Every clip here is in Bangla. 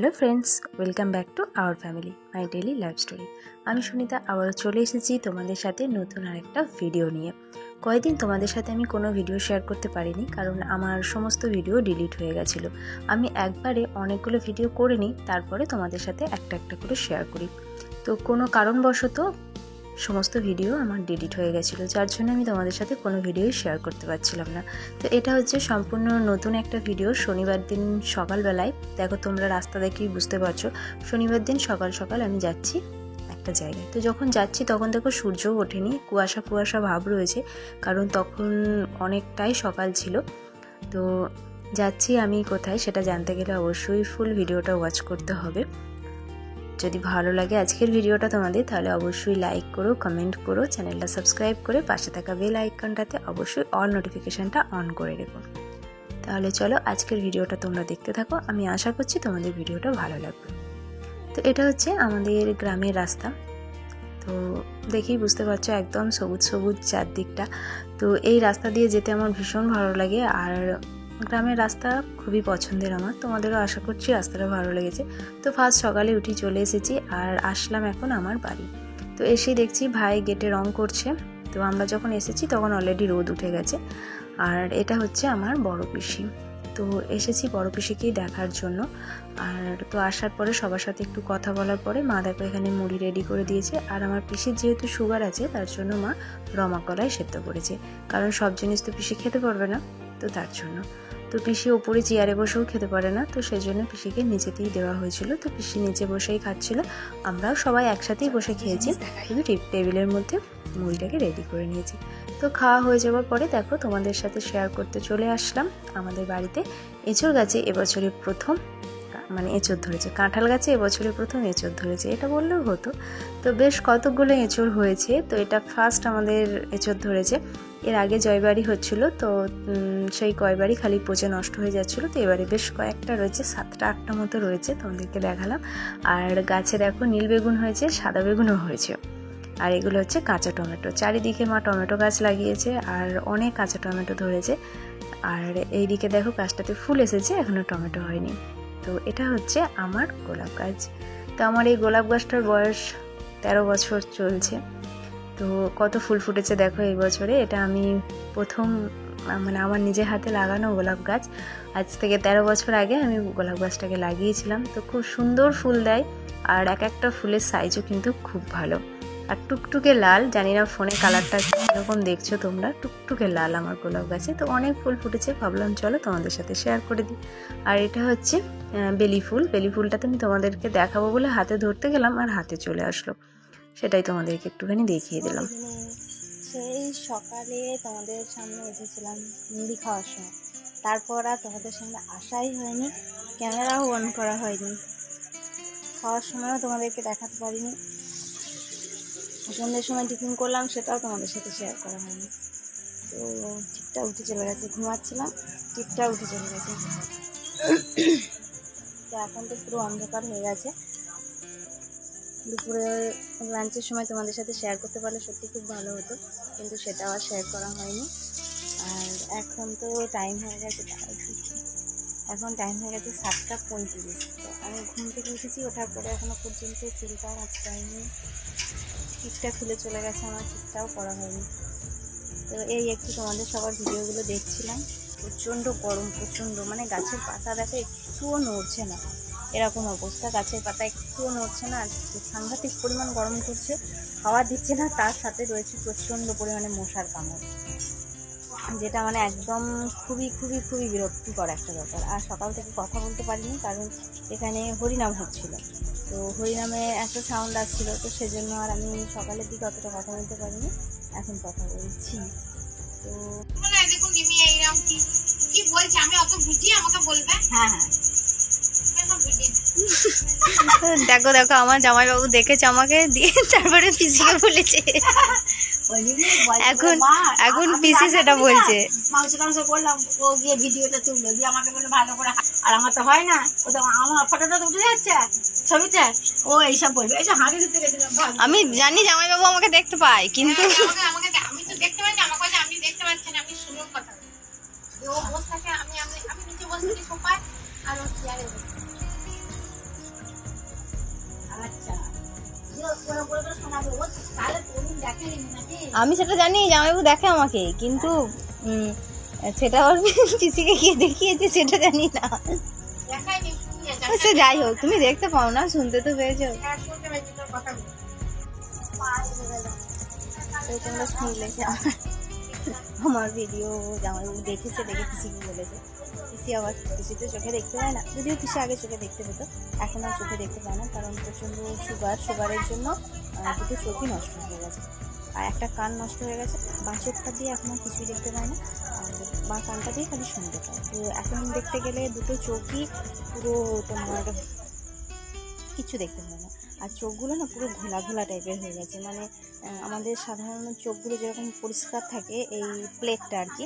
Hello friends, welcome back to our family my daily life story. আমি সুনিতা আবারও চলে এসেছি তোমাদের সাথে নতুন আরেকটা ভিডিও নিয়ে। কয়েকদিন তোমাদের সাথে আমি কোনো ভিডিও শেয়ার করতে পারিনি, কারণ আমার সমস্ত ভিডিও ডিলিট হয়ে গেছিলো। আমি একবারে অনেকগুলো ভিডিও করে নিই, তারপরে তোমাদের সাথে একটা একটা করে শেয়ার করি। তো কোনো কারণবশত সমস্ত ভিডিও আমার ডিলিট হয়ে গেছিলো, যার জন্য আমি তোমাদের সাথে কোনো ভিডিওই শেয়ার করতে পারছিলাম না। তো এটা হচ্ছে সম্পূর্ণ নতুন একটা ভিডিও। শনিবার দিন সকালবেলায়, দেখো তোমরা রাস্তা দেখেই বুঝতে পারছো, শনিবার দিন সকাল সকাল আমি যাচ্ছি একটা জায়গায়। তো যখন যাচ্ছি তখন দেখো সূর্যও ওঠেনি, কুয়াশা কুয়াশা ভাব রয়েছে, কারণ তখন অনেকটাই সকাল ছিল। তো যাচ্ছি আমি কোথায় সেটা জানতে গেলে অবশ্যই ফুল ভিডিওটা ওয়াচ করতে হবে। যদি ভালো লাগে আজকের ভিডিওটা তোমাদের, তাহলে অবশ্যই লাইক করো, কমেন্ট করো, চ্যানেলটা সাবস্ক্রাইব করে পাশে থাকা বেল আইকনটাতে অবশ্যই অল নোটিফিকেশানটা অন করে রেখো। তাহলে চলো আজকের ভিডিওটা তোমরা দেখতে থাকো, আমি আশা করছি তোমাদের ভিডিওটা ভালো লাগবে। তো এটা হচ্ছে আমাদের গ্রামের রাস্তা। তো দেখেই বুঝতে পারছো একদম সবুজ সবুজ চারদিকটা। তো এই রাস্তা দিয়ে যেতে আমার ভীষণ ভালো লাগে, আর গ্রামের রাস্তা খুবই পছন্দের আমার। তোমাদেরও আশা করছি রাস্তাটা ভালো লেগেছে। তো ফার্স্ট সকালে উঠি চলে এসেছি, আর আসলাম এখন আমার বাড়ি। তো এসেই দেখছি ভাই গেটে রং করছে। তো আমরা যখন এসেছি তখন অলরেডি রোদ উঠে গেছে। আর এটা হচ্ছে আমার বড় পিসি। তো এসেছি বড় পিসিকেই দেখার জন্য। আর তো আসার পরে সবার সাথে একটু কথা বলার পরে মা দেখো এখানে মুড়ি রেডি করে দিয়েছে। আর আমার পিসির যেহেতু সুগার আছে, তার জন্য মা রমা কলাই সেদ্ধ করেছে, কারণ সব জিনিস তো পিসি খেতে পারবে না, তো তার জন্য। তো পিসি ওপরে চেয়ারে বসেও খেতে পারে না, তো সেই জন্য পিসিকে নিচেতেই দেওয়া হয়েছিল। তো পিসি নিচে বসেই খাচ্ছিল, আমরাও সবাই একসাথেই বসে খেয়েছি, শুধু টেবিলের মধ্যে মুড়িটাকে রেডি করে নিয়েছি। তো খাওয়া হয়ে যাওয়ার পরে দেখো তোমাদের সাথে শেয়ার করতে চলে আসলাম আমাদের বাড়িতে। এঁচোড় গাছে এবছরে প্রথম এঁচোড় ধরেছে, কাঁঠাল গাছে এবছরে প্রথম এঁচোড় ধরেছে, এটা বললেও হতো। তো বেশ কতকগুলো এঁচোড় হয়েছে, তো এটা ফার্স্ট আমাদের এঁচোড় ধরেছে। এর আগে জয়বাড়ি হচ্ছিল, তো সেই কয়বারই খালি পচে নষ্ট হয়ে যাচ্ছিলো। তো এবারে বেশ কয়েকটা রয়েছে, 7টা-8টা মতো রয়েছে, তোমাদেরকে দেখালাম। আর গাছে দেখো নীল বেগুন হয়েছে, সাদা বেগুনও হয়েছে। আর এগুলো হচ্ছে কাঁচা টমেটো, চারিদিকে মা টমেটো গাছ লাগিয়েছে, আর অনেক কাঁচা টমেটো ধরেছে। আর এইদিকে দেখো গাছটাতে ফুল এসেছে, এখনো টমেটো হয়নি। তো এটা হচ্ছে আমার গোলাপ গাছ। তো আমার এই গোলাপ গাছটার বয়স 13 বছর চলছে। তো কত ফুল ফুটেছে দেখো এই বছরে। এটা আমি প্রথম আমার নিজের হাতে লাগানো গোলাপ গাছ। আজ থেকে 13 বছর আগে আমি গোলাপ গাছটাকে লাগিয়েছিলাম। তো খুব সুন্দর ফুল দেয়, আর এক একটা ফুলের সাইজও কিন্তু খুব ভালো। আর টুকটুকে লাল, জানি না ফোনে কালারটা কীরকম দেখছো তোমরা, টুকটুকে লাল আমার গোলাপ গাছে। তো অনেক ফুল ফুটেছে, ভাবলাম চলো তোমাদের সাথে শেয়ার করে দিই। আর এটা হচ্ছে বেলি ফুল। বেলি ফুলটাতে আমি তোমাদেরকে দেখাবো বলে হাতে ধরতে গেলাম, আর হাতে চলে আসলো, সেটাই তোমাদেরকে একটুখানি দেখিয়ে দিলাম। সেই সকালে তোমাদের সামনে এসেছিলাম মুড়ি খাওয়ার সময়, তারপর আর তোমাদের সামনে আসাই হয়নি, ক্যামেরাও অন করা হয়নি, খাওয়ার সময়ও তোমাদেরকে দেখাতে পারিনি। সন্ধ্যের সময় টিফিন করলাম, সেটাও তোমাদের সাথে শেয়ার করা হয়নি। তো টিপটা উঠে চলে গেছে, ঘুমাচ্ছিলাম, টিপটা উঠে চলে গেছে। তো এখন তো পুরো অন্ধকার হয়ে গেছে। দুপুরে লাঞ্চের সময় তোমাদের সাথে শেয়ার করতে পারলে সত্যি খুব ভালো হতো, কিন্তু সেটাও আর শেয়ার করা হয়নি। আর এখন তো টাইম হয়ে গেছে, এখন টাইম হয়ে গেছে 7টা 35। তো আমি ঘুম থেকে উঠেছি, ওঠার পরে এখনও পর্যন্ত চুলটাও আঁচড়াইনি, টিপটা খুলে চলে গেছে, আমার টিপটাও করা হয়নি। তো এই একটু তোমাদের সবার ভিডিওগুলো দেখছিলাম। প্রচণ্ড গরম, প্রচণ্ড, গাছের পাতা দেখো একটুও নড়ছে না, এরকম অবস্থা, গাছের পাতা একটুও নড়ছে না, সাংঘাতিক পরিমাণ গরম করছে, হাওয়া দিচ্ছে না, তার সাথে রয়েছে প্রচণ্ড পরিমাণে মশার কামড়, যেটা একদম খুবই খুবই খুবই বিরক্তিকর একটা ব্যাপার। আর সকাল থেকে কথা বলতে পারিনি, কারণ এখানে হরিনাম হচ্ছিল। তো হরিনামে একটা সাউন্ড আসছিল, তো সেজন্য আর আমি সকালের দিকে অতটা কথা বলতে পারিনি, এখন কথা বলছি। তো দেখুন কি বলছে, আমি অত বুঝি, আমাকে বলবে। হ্যাঁ হ্যাঁ দেখো দেখো আমার জামাইবাবু দেখেছে আমাকে, দিয়ে তারপরে পিসিকে বলেছে, এখন পিসি সেটা বলছে। মাংস করলাম, ও গিয়ে ভিডিওটা তুললো, দিয়ে আমাকে বললো ভালো করে, আর আমার তো হয় না, ও তো আমার ফটোটা তো উঠে যাচ্ছে ছবিতে, ও এইসব বলবে, এইসব হাঁড়ি দিতে গেছিলাম। আমি জানি জামাইবাবু আমাকে দেখতে পায়, কিন্তু আমি তো দেখতে পাচ্ছি, আমাকে আপনি দেখতে পাচ্ছেন, আপনি শুনুন কথা। ও বসে থাকে, আমি নিচে বসে থাকি সোফায়, আর ও চেয়ারে বসে। আমি সেটা জানি, জামাইবাবু দেখে আমাকে, কিন্তু সেটা ওর পিসিকে গিয়ে দেখিয়েছে সেটা জানি না। সে যাই হোক, তুমি দেখতে পাও না, শুনতে তো পেয়েছো। তোমরা শুনলে আমার ভিডিও জামাইবাবু দেখেছে, দেখে পিসিকে বলেছে। পিসি আবার, পিসি তো চোখে দেখতে পায় না, যদিও পিসি আগে চোখে দেখতে পেতো, এখন আর চোখে দেখতে পায় না, কারণ প্রচণ্ড সুগারের জন্য দুটো চোখই নষ্ট হয়ে গেছে, আর একটা কান নষ্ট হয়ে গেছে। বাঁ চোখটা দিয়ে এখন আর কিছুই দেখতে পায় না, আর বাঁ কানটা দিয়ে খালি শুনতে পায়। তো এখন দেখতে গেলে দুটো চোখই পুরো তোমার কিছু দেখতে পায় না, আর চোখগুলো না পুরো ঘোলা ঘোলা টাইপের হয়ে গেছে। মানে আমাদের সাধারণ চোখগুলো যেরকম পরিষ্কার থাকে, এই প্লেটটা আর কি,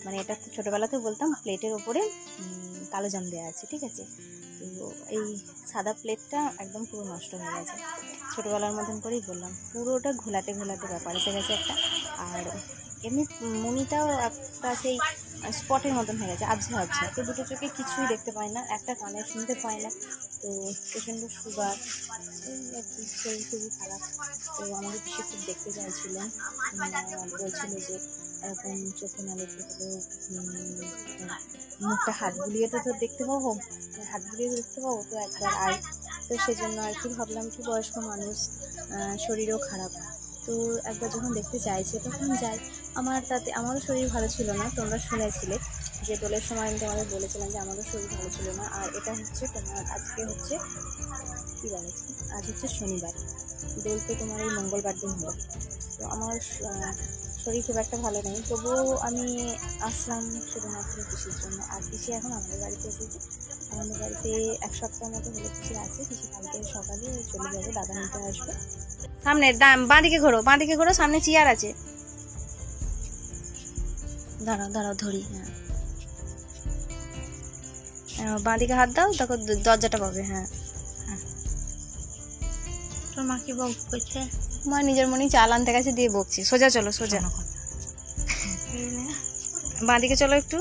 মানে এটা ছোটোবেলাতে বলতাম প্লেটের ওপরে কালো জাম দেওয়া আছে, ঠিক আছে। তো এই সাদা প্লেটটা একদম পুরো নষ্ট হয়ে গেছে, ছোটোবেলার মতন করেই বললাম, পুরোটা ঘোলাটে ঘোলাটে ব্যাপার এসে গেছে একটা। আর এমনি মনিটাও একটা সেই স্পটের মতন হয়ে গেছে, আবছা। তো দুটো চোখে কিছুই দেখতে পায় না, একটা কানে শুনতে পায় না। তো প্রচণ্ড সুগার, শরীর খুবই খারাপ। তো আমাদের পিসি খুব দেখতে চাইছিলেন, বলছিল যে এরকম চোখে না দেখতে হলেও মুখটা হাত বুলিয়ে তো দেখতে পাবো, তো একবার আয়। তো সেজন্য আর কি ভাবলাম কি বয়স্ক মানুষ, শরীরও খারাপ, তো একবার যখন দেখতে চাইছে তখন যাই। আমারও শরীর ভালো ছিল না, তোমরা শুনেছিলে যে দোলের সময় আমি তোমাদের বলেছিলাম যে আমারও শরীর ভালো ছিল না। আর এটা হচ্ছে তোমার আজকে হচ্ছে কী বলেছি, আজ হচ্ছে শনিবার, দোল তো তোমার এই মঙ্গলবার দিন হলো। তো আমার শরীর খুব একটা ভালো নেই, তবুও আমি আসলাম শুধুমাত্র পিসির জন্য। আর পিসি এখন আমাদের বাড়িতে এসেছে, আমাদের বাড়িতে এক সপ্তাহ মতো হলে পিসি আছে। পিসি কালকে সকালে চলে যাবে, দাদা নিতে আসবে। সামনে বাঁদিকে ঘোরো, সামনে চেয়ার আছে, দাঁড়াও ধরি। হ্যাঁ, বাঁদিকে হাত দাও, দেখো দরজাটা পাবে। হ্যাঁ, তোমার কি বক করছে? মা নিজের মনেই চাল আনতে গেছে, দিয়ে বকছি। সোজা চলো, সোজা বাঁদিকে চলো একটু।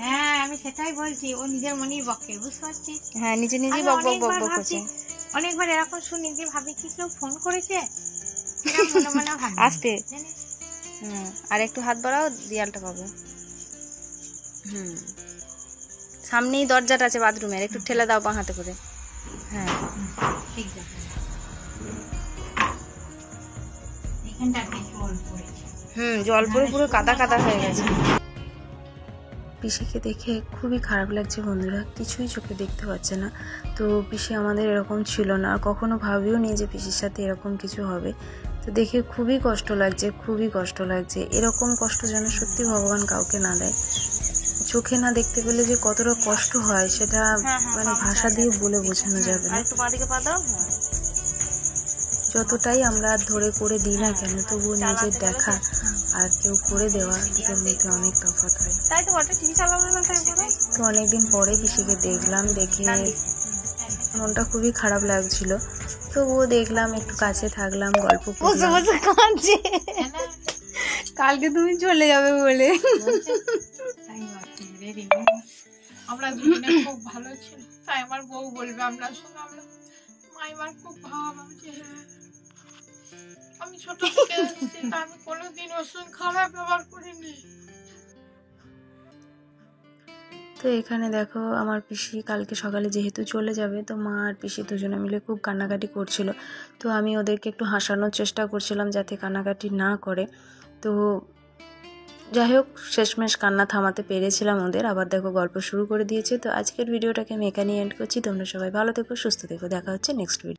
হ্যাঁ, আমি সেটাই বলছি, ও নিজের মনেই বকে, বুঝতে পারছিস? হ্যাঁ, নিজেই বক করছে। অনেকবার এরকম শুনি যে ভাবি কি কেউ ফোন করেছে, আস্তে। আর একটু হাত বাড়াও, দেয়ালটা পাবে। সামনেই দরজাটা আছে বাথরুমের, একটু ঠেলে দাও বাঁ হাতে করে। হ্যাঁ, ঠিক আছে। এখানটাতে জল পড়েছে। জল পড়ে পুরো কাদা হয়ে গেছে। পিসিকে দেখে খুবই খারাপ লাগছে বন্ধুরা, কিছুই চোখে দেখতে পাচ্ছে না। তো পিসি আমাদের এরকম ছিল না, কখনো ভাবিও নি যে পিসির সাথে এরকম কিছু হবে। তো দেখে খুবই কষ্ট লাগছে। এরকম কষ্ট যেন সত্যি ভগবান কাউকে না দেয়। চোখে না দেখতে পেলে যে কতটা কষ্ট হয় সেটা মানে ভাষা দিয়ে বলে বোঝানো যাবে না। যতটাই আমরা ধরে করে দিই না কেন, তবুও নিজের দেখা আর কেউ করে দেওয়া দুটোর মধ্যে অনেক তফাৎ হয়। তো অনেকদিন পরে পিসিকে দেখলাম, দেখে মনটা খুবই খারাপ লাগছিল। তবুও দেখলাম, একটু কাছে থাকলাম, গল্প করলাম। কালকে তুমি চলে যাবে বলে আমরা দুজনে খুব ভালো ছিল, তাই আমার বউ বলবে আমরা শুনলাম মাইমার খুব ভাব। আমি ছোট থেকে আমি কোনোদিন ওর সঙ্গে খারাপ ব্যবহার করিনি। তো এখানে দেখো আমার পিসি কালকে সকালে যেহেতু চলে যাবে, তো মা আর পিসি দুজনে মিলে খুব কান্নাকাটি করছিল। তো আমি ওদেরকে একটু হাসানোর চেষ্টা করছিলাম যাতে কান্নাকাটি না করে। তো যাই হোক, শেষমেশ কান্না থামাতে পেরেছিলাম ওদের। আবার দেখো গল্প শুরু করে দিয়েছে। তো আজকের ভিডিওটাকে আমি এখানেই এন্ড করছি। তোমরা সবাই ভালো থেকো, সুস্থ থেকো, দেখা হচ্ছে নেক্সট ভিডিও।